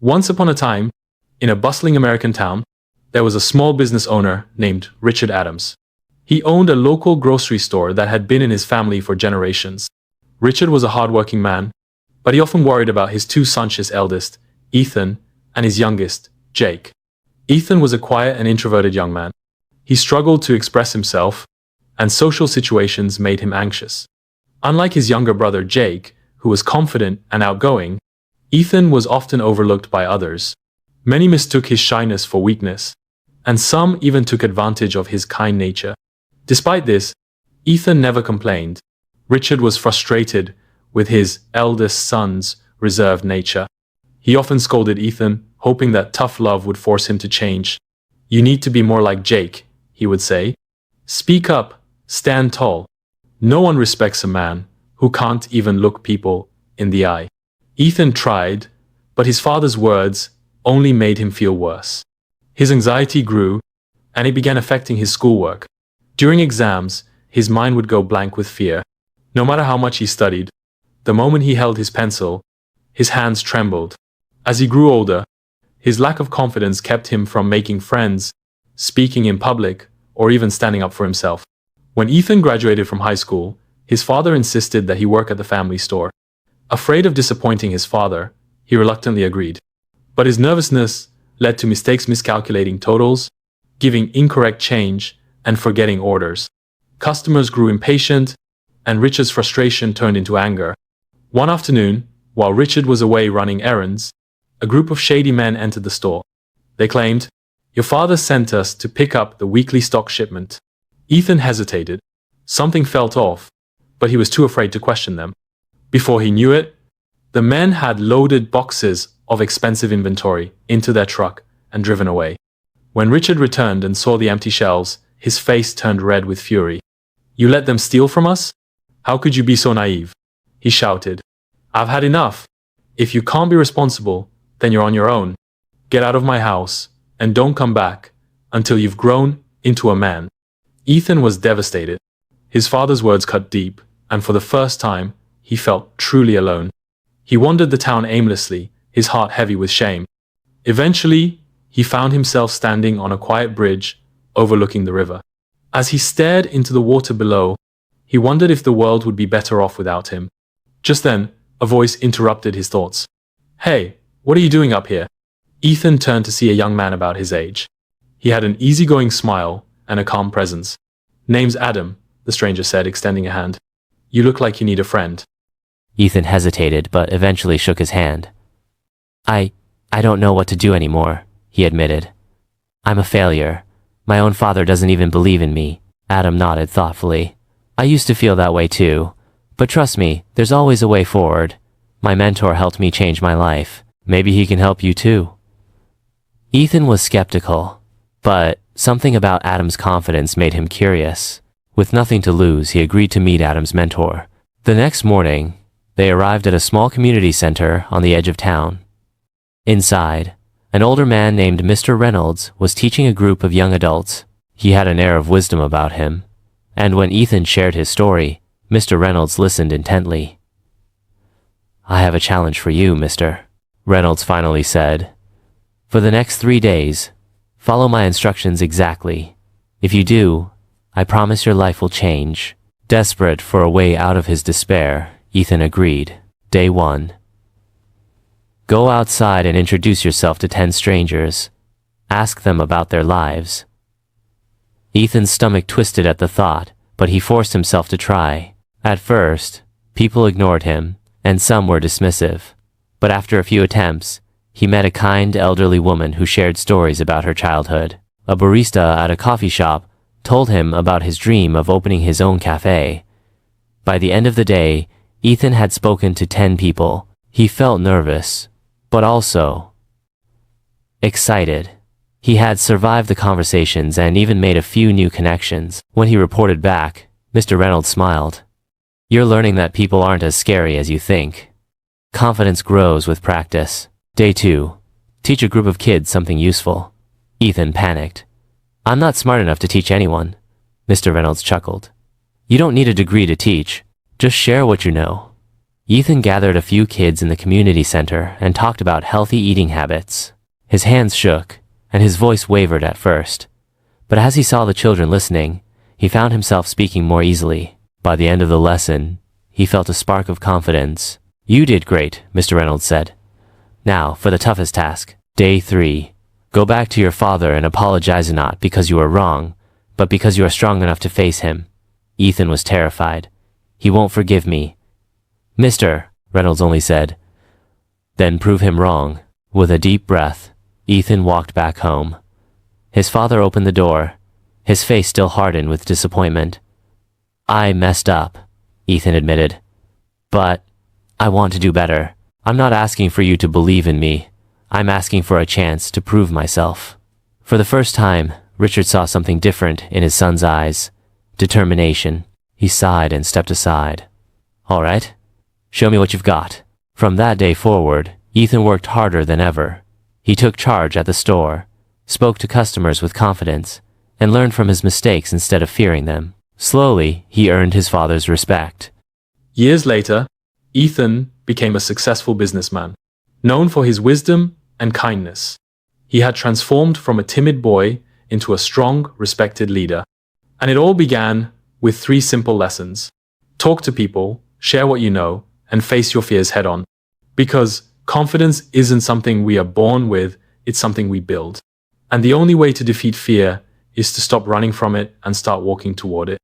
Once upon a time, in a bustling American town, there was a small business owner named Richard Adams. He owned a local grocery store that had been in his family for generations. Richard was a hardworking man, but he often worried about his two sons, his eldest, Ethan, and his youngest, Jake. Ethan was a quiet and introverted young man. He struggled to express himself, and social situations made him anxious. Unlike his younger brother Jake, who was confident and outgoing, Ethan was often overlooked by others. Many mistook his shyness for weakness, and some even took advantage of his kind nature. Despite this, Ethan never complained. Richard was frustrated with his eldest son's reserved nature. He often scolded Ethan, hoping that tough love would force him to change. "You need to be more like Jake," he would say. "Speak up, stand tall. No one respects a man who can't even look people in the eye." Ethan tried, but his father's words only made him feel worse. His anxiety grew, and it began affecting his schoolwork. During exams, his mind would go blank with fear. No matter how much he studied, the moment he held his pencil, his hands trembled. As he grew older, his lack of confidence kept him from making friends, speaking in public, or even standing up for himself. When Ethan graduated from high school, his father insisted that he work at the family store. Afraid of disappointing his father, he reluctantly agreed. But his nervousness led to mistakes, miscalculating totals, giving incorrect change, and forgetting orders. Customers grew impatient, and Richard's frustration turned into anger. One afternoon, while Richard was away running errands, a group of shady men entered the store. They claimed, "Your father sent us to pick up the weekly stock shipment." Ethan hesitated. Something felt off, but he was too afraid to question them. Before he knew it, the men had loaded boxes of expensive inventory into their truck and driven away. When Richard returned and saw the empty shelves, his face turned red with fury. "You let them steal from us? How could you be so naive?" he shouted. "I've had enough. If you can't be responsible, then you're on your own. Get out of my house, and don't come back until you've grown into a man." Ethan was devastated. His father's words cut deep, and for the first time, he felt truly alone. He wandered the town aimlessly, his heart heavy with shame. Eventually, he found himself standing on a quiet bridge overlooking the river. As he stared into the water below, he wondered if the world would be better off without him. Just then, a voice interrupted his thoughts. "Hey, what are you doing up here?" Ethan turned to see a young man about his age. He had an easygoing smile and a calm presence. "Name's Adam," the stranger said, extending a hand. "You look like you need a friend." Ethan hesitated, but eventually shook his hand. I don't know what to do anymore," he admitted. "I'm a failure. My own father doesn't even believe in me." Adam nodded thoughtfully. "I used to feel that way too. But trust me, there's always a way forward. My mentor helped me change my life. Maybe he can help you too." Ethan was skeptical, but something about Adam's confidence made him curious. With nothing to lose, he agreed to meet Adam's mentor. The next morning, they arrived at a small community center on the edge of town. Inside, an older man named Mr. Reynolds was teaching a group of young adults. He had an air of wisdom about him, and when Ethan shared his story, Mr. Reynolds listened intently. "I have a challenge for you, Mr. Reynolds finally said. "For the next 3 days, follow my instructions exactly. If you do, I promise your life will change." Desperate for a way out of his despair, Ethan agreed. Day 1. Go outside and introduce yourself to 10 strangers. Ask them about their lives. Ethan's stomach twisted at the thought, but he forced himself to try. At first, people ignored him, and some were dismissive. But after a few attempts, he met a kind elderly woman who shared stories about her childhood. A barista at a coffee shop told him about his dream of opening his own cafe. By the end of the day, Ethan had spoken to 10 people. He felt nervous, but also excited. He had survived the conversations and even made a few new connections. When he reported back, Mr. Reynolds smiled. "You're learning that people aren't as scary as you think. Confidence grows with practice." Day 2. Teach a group of kids something useful. Ethan panicked. "I'm not smart enough to teach anyone." Mr. Reynolds chuckled. "You don't need a degree to teach. Just share what you know." Ethan gathered a few kids in the community center and talked about healthy eating habits. His hands shook, and his voice wavered at first. But as he saw the children listening, he found himself speaking more easily. By the end of the lesson, he felt a spark of confidence. "You did great," Mr. Reynolds said. "Now, for the toughest task. Day 3. Go back to your father and apologize not because you are wrong, but because you are strong enough to face him." Ethan was terrified. "He won't forgive me." "Mr. Reynolds only said. "Then prove him wrong." With a deep breath, Ethan walked back home. His father opened the door, his face still hardened with disappointment. "I messed up," Ethan admitted. "But I want to do better. I'm not asking for you to believe in me. I'm asking for a chance to prove myself." For the first time, Richard saw something different in his son's eyes. Determination. He sighed and stepped aside. "All right, show me what you've got." From that day forward, Ethan worked harder than ever. He took charge at the store, spoke to customers with confidence, and learned from his mistakes instead of fearing them. Slowly, he earned his father's respect. Years later, Ethan became a successful businessman, known for his wisdom and kindness. He had transformed from a timid boy into a strong, respected leader. And it all began with 3 simple lessons. Talk to people, share what you know, and face your fears head on. Because confidence isn't something we are born with, it's something we build. And the only way to defeat fear is to stop running from it and start walking toward it.